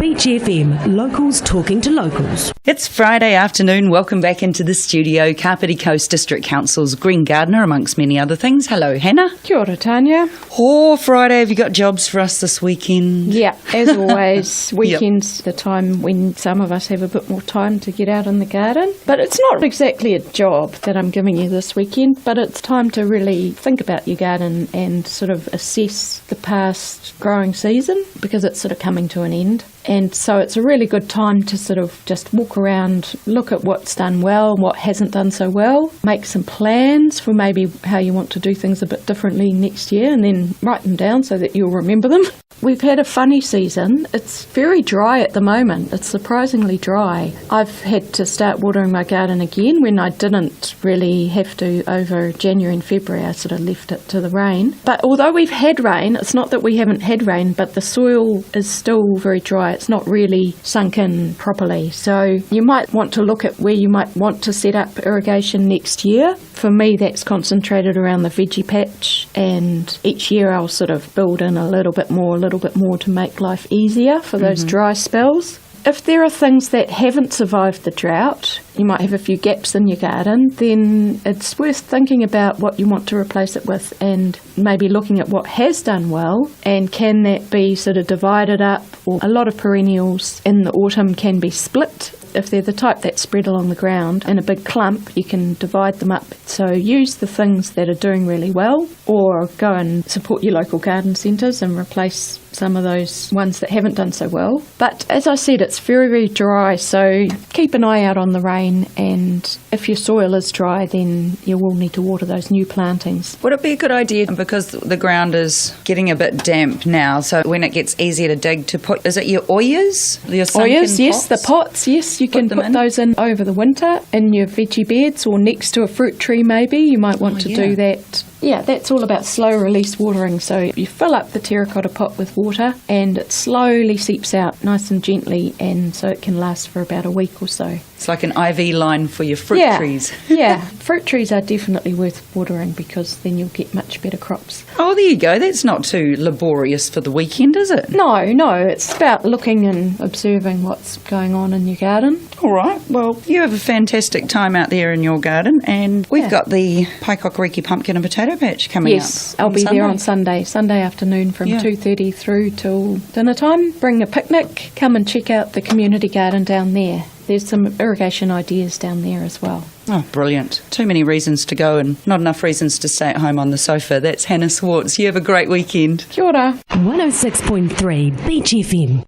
Beach FM, locals talking to locals. It's Friday afternoon. Welcome back into the studio. Kapiti Coast District Council's Green Gardener, amongst many other things. Hello, Hannah. Kia ora, Tanya. Oh, Friday. Have you got jobs for us this weekend? Yeah, as always, weekends the time when some of us have a bit more time to get out in the garden. But it's not exactly a job that I'm giving you this weekend, but it's time to really think about your garden and sort of assess the past growing season, because it's sort of coming to an end. And so it's a really good time to sort of just walk around, look at what's done well, what hasn't done so well, make some plans for maybe how you want to do things a bit differently next year, and then write them down so that you'll remember them. We've had a funny season. It's very dry at the moment. It's surprisingly dry. I've had to start watering my garden again when I didn't really have to over January and February. I sort of left it to the rain. But although we've had rain, it's not that we haven't had rain, but the soil is still very dry. It's not really sunk in properly. So you might want to look at where you might want to set up irrigation next year. For me, that's concentrated around the veggie patch, and each year I'll sort of build in a little bit more to make life easier for those dry spells. If there are things that haven't survived the drought, you might have a few gaps in your garden, then it's worth thinking about what you want to replace it with, and maybe looking at what has done well, and can that be sort of divided up. Or a lot of perennials in the autumn can be split. If they're the type that spread along the ground in a big clump, you can divide them up. So use the things that are doing really well, or go and support your local garden centres and replace some of those ones that haven't done so well. But as I said, it's very, very dry, so keep an eye out on the rain, and if your soil is dry, then you will need to water those new plantings. Would it be a good idea, because the ground is getting a bit damp now, so when it gets easier to dig, to put, is it your oyas? Your sunken Oyas, yes, pots? the pots, yes, you can put those in over the winter in your veggie beds, or next to a fruit tree maybe. You might want to do that. Yeah, that's all about slow release watering. So you fill up the terracotta pot with water and it slowly seeps out nice and gently, and so it can last for about a week or so. It's like an IV line for your fruit trees. Yeah, fruit trees are definitely worth watering, because then you'll get much better crops. Oh, there you go. That's not too laborious for the weekend, is it? No, it's about looking and observing what's going on in your garden. All right. Well, you have a fantastic time out there in your garden, and we've got the Paikokariki Pumpkin and Potato Patch coming up. Yes, I'll be there on Sunday afternoon from 2:30 through till dinner time. Bring a picnic, come and check out the community garden down there. There's some irrigation ideas down there as well. Oh, brilliant. Too many reasons to go and not enough reasons to stay at home on the sofa. That's Hannah Zwartz. You have a great weekend. Kia ora. 106.3 Beach FM.